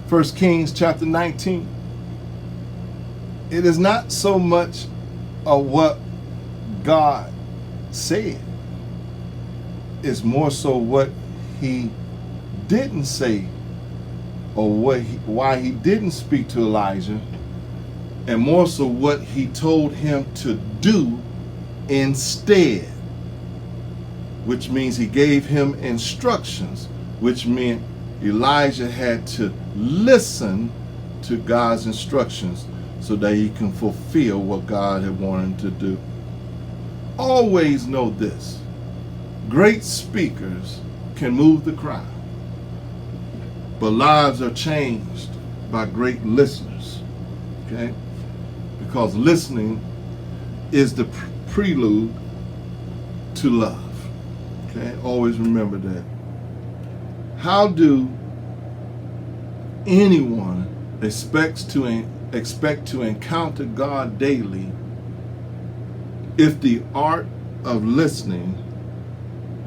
1 Kings chapter 19. It is not so much of what God said. It's more so what he didn't say, or why he didn't speak to Elijah, and more so what he told him to do instead, which means he gave him instructions, which meant Elijah had to listen to God's instructions so that he can fulfill what God had wanted him to do. Always know this: great speakers can move the crowd, but lives are changed by great listeners. Okay? Because listening is the prelude to love. Okay? Always remember that. How do anyone expect to encounter God daily if the art of listening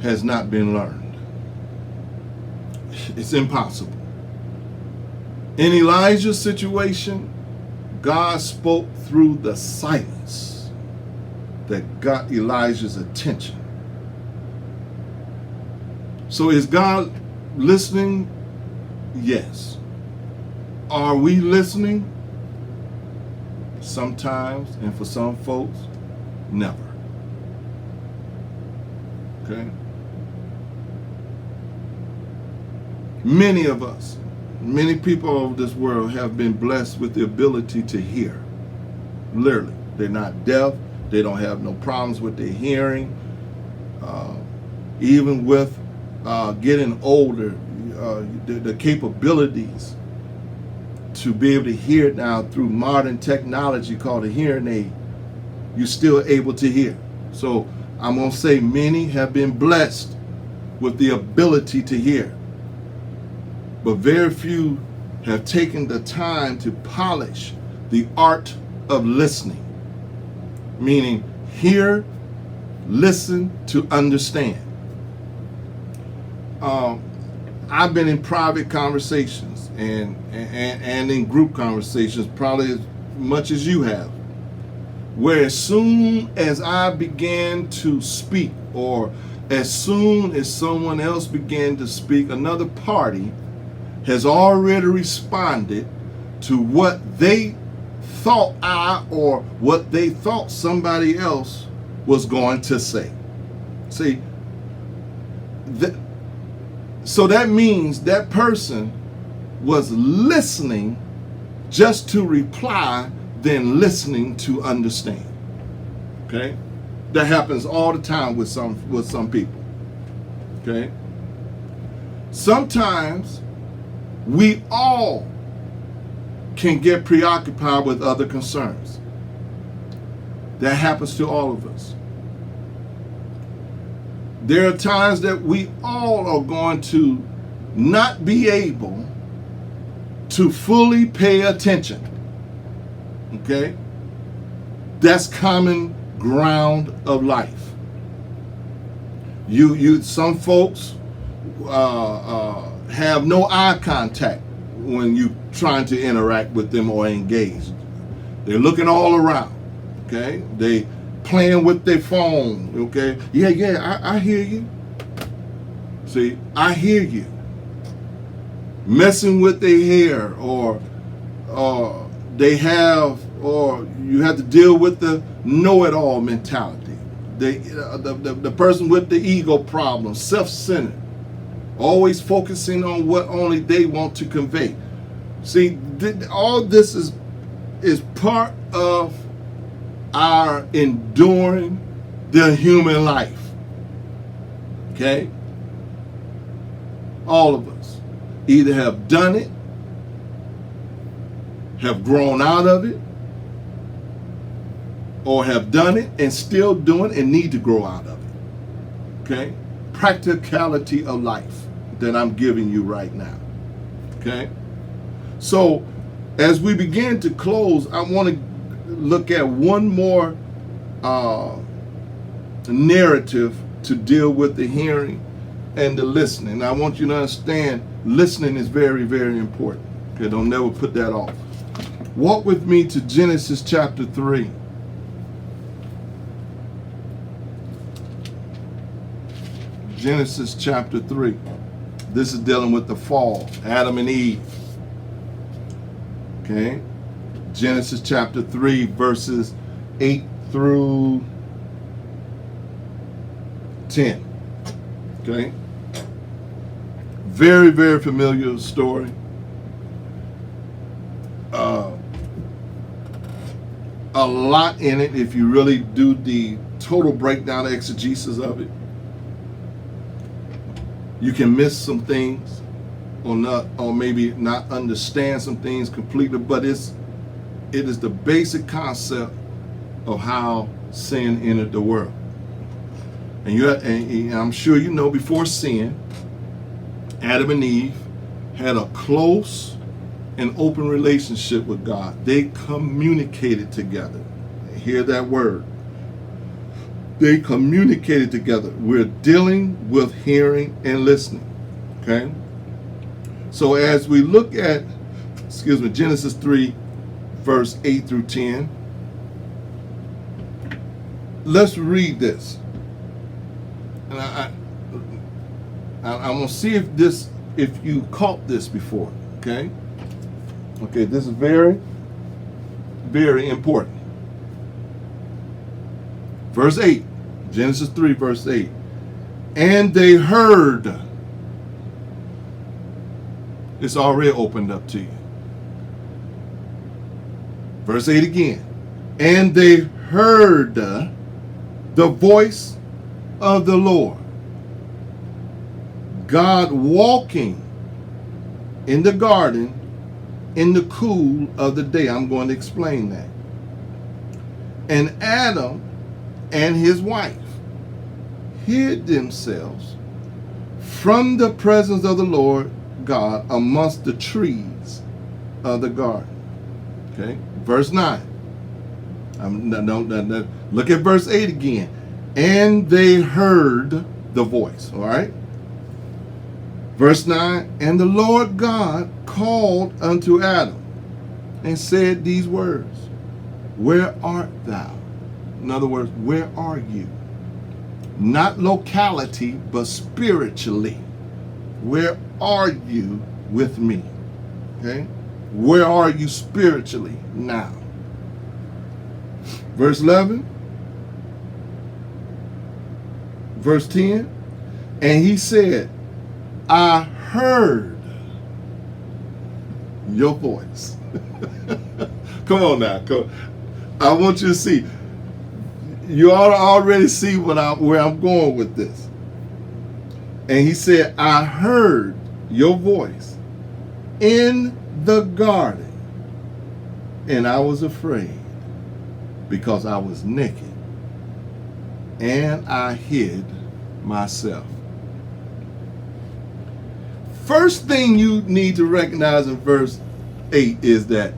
has not been learned? It's impossible. In Elijah's situation, God spoke through the silence that got Elijah's attention. So is God listening? Yes. Are we listening? Sometimes, and for some folks, never. Okay? Many of us, many people of this world have been blessed with the ability to hear. Literally. They're not deaf. They don't have no problems with their hearing. Even with getting older, the capabilities to be able to hear now through modern technology called a hearing aid, you're still able to hear. So I'm going to say many have been blessed with the ability to hear. But very few have taken the time to polish the art of listening. Meaning, hear, listen to understand. I've been in private conversations and in group conversations, probably as much as you have, where as soon as I began to speak, or as soon as someone else began to speak, another party has already responded to what they thought or what they thought somebody else was going to say. See, so that means that person was listening just to reply than listening to understand. Okay? That happens all the time with some people. Okay? Sometimes we all can get preoccupied with other concerns. That happens to all of us. There are times that we all are going to not be able to fully pay attention. Okay? That's common ground of life. Some folks have no eye contact when you trying to interact with them or engage. They're looking all around. Okay? They playing with their phone. Okay? Yeah, I hear you. See, I hear you. Messing with their hair, or they have, or you have to deal with the know-it-all mentality. The person with the ego problem, self-centered, always focusing on what only they want to convey. See, all this is part of our enduring the human life. Okay? All of us either have done it, have grown out of it, or have done it and still doing and need to grow out of it. Okay? Practicality of life that I'm giving you right now. Okay? So, as we begin to close, I want to look at one more narrative to deal with the hearing and the listening. I want you to understand listening is very, very important. Okay, don't never put that off. Walk with me to Genesis chapter 3. Genesis chapter 3. This is dealing with the fall, Adam and Eve. Okay? Genesis chapter 3, verses 8 through 10. Okay? Very, very familiar story. A lot in it if you really do the total breakdown exegesis of it. You can miss some things or maybe not understand some things completely, but it is the basic concept of how sin entered the world. And I'm sure you know, before sin, Adam and Eve had a close and open relationship with God. They communicated together. Hear that word. They communicated together. We're dealing with hearing and listening. Okay? So as we look at, Genesis 3, verse 8 through 10, let's read this. And I'm going to see if you caught this before. Okay? Okay, this is very, very important. Verse 8, Genesis 3, verse 8. And they heard. It's already opened up to you. Verse 8 again. And they heard the voice of the Lord, God walking in the garden in the cool of the day. I'm going to explain that. And Adam and his wife hid themselves from the presence of the Lord God amongst the trees of the garden. Okay, verse 9. Look at verse 8 again. And they heard the voice. All right. Verse 9. And the Lord God called unto Adam and said these words, Where art thou? In other words, where are you? Not locality, but spiritually. Where are you with me? Okay? Where are you spiritually now? Verse 11. Verse 10. And he said, I heard your voice. Come on now. Come. I want you to see. You ought to already see where I'm going with this. And he said, I heard your voice in the garden, and I was afraid because I was naked, and I hid myself. First thing you need to recognize in verse 8 is that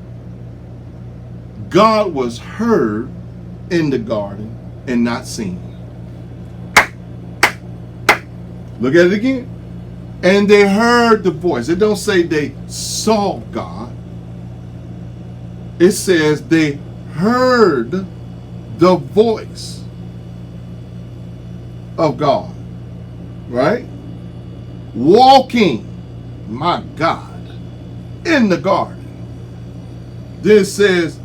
God was heard in the garden and not seen. Look at it again. And they heard the voice. It don't say they saw God. It says they heard the voice of God. Right? Walking, my God, in the garden. Then it says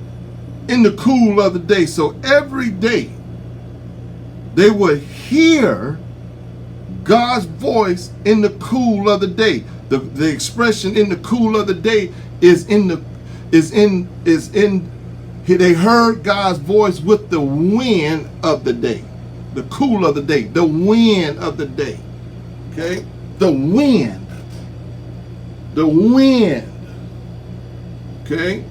in the cool of the day. So every day they would hear God's voice in the cool of the day. The expression in the cool of the day is they heard God's voice with the wind of the day. The cool of the day, the wind of the day. Okay? The wind. The wind. Okay?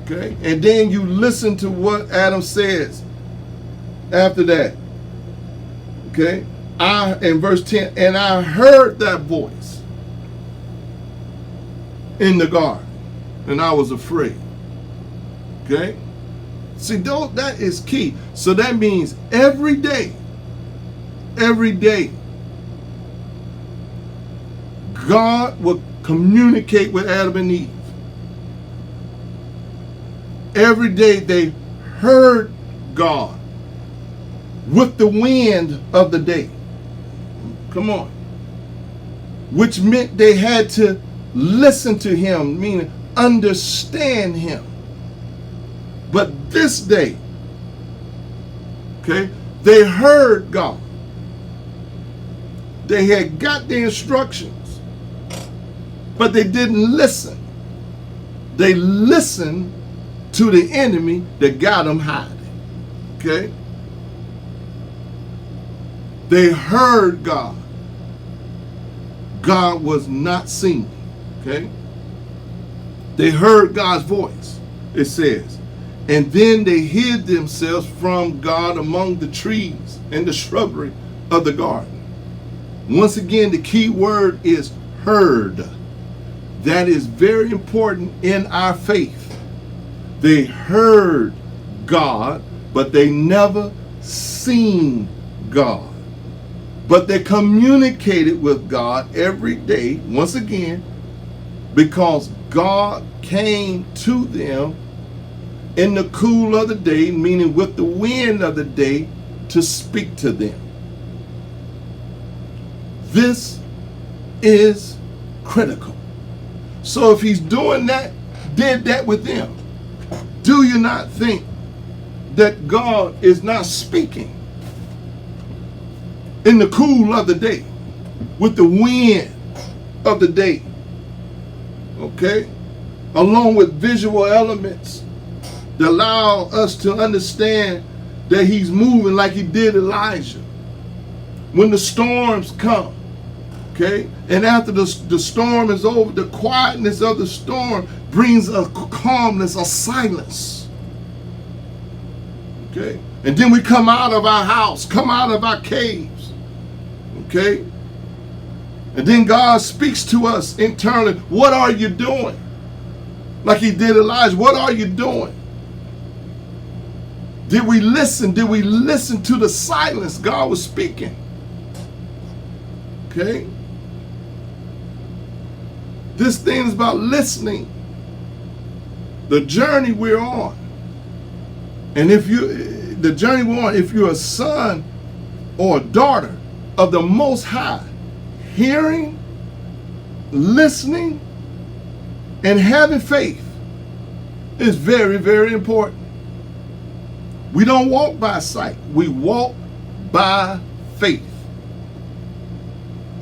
Okay? And then you listen to what Adam says after that. Okay? In verse 10, and I heard that voice in the garden, and I was afraid. Okay? See, that is key. So that means every day, God would communicate with Adam and Eve. Every day they heard God with the wind of the day. Come on. Which meant they had to listen to him, meaning understand him. But this day, okay, they heard God. They had got the instructions, but they didn't listen. They listened to the enemy that got them hiding. Okay? They heard God. God was not seen. Okay? They heard God's voice, it says. And then they hid themselves from God among the trees and the shrubbery of the garden. Once again, the key word is heard. That is very important in our faith. They heard God, but they never seen God. But they communicated with God every day, once again, because God came to them in the cool of the day, meaning with the wind of the day, to speak to them. This is critical. So if he's doing that, did that with them, do you not think that God is not speaking in the cool of the day, with the wind of the day, okay, along with visual elements that allow us to understand that he's moving like he did Elijah when the storms come, okay, and after the storm is over, the quietness of the storm brings a calmness, a silence, okay, and then we come out of our house, come out of our caves, okay, and then God speaks to us internally. What are you doing? Like he did Elijah. What are you doing? Did we listen? Did we listen to the silence God was speaking? Okay. This thing is about listening. The journey we're on. And if you're a son or a daughter of the Most High, hearing, listening, and having faith is very, very important. We don't walk by sight. We walk by faith.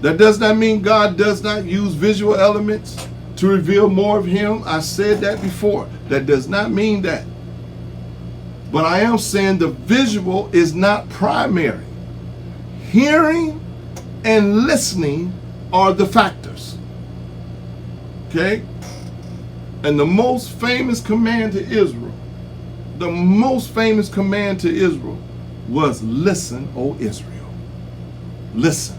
That does not mean God does not use visual elements to reveal more of him. I said that before. That does not mean that. But I am saying the visual is not primary. Hearing and listening are the factors. Okay? And the most famous command to Israel, was listen, O Israel. Listen.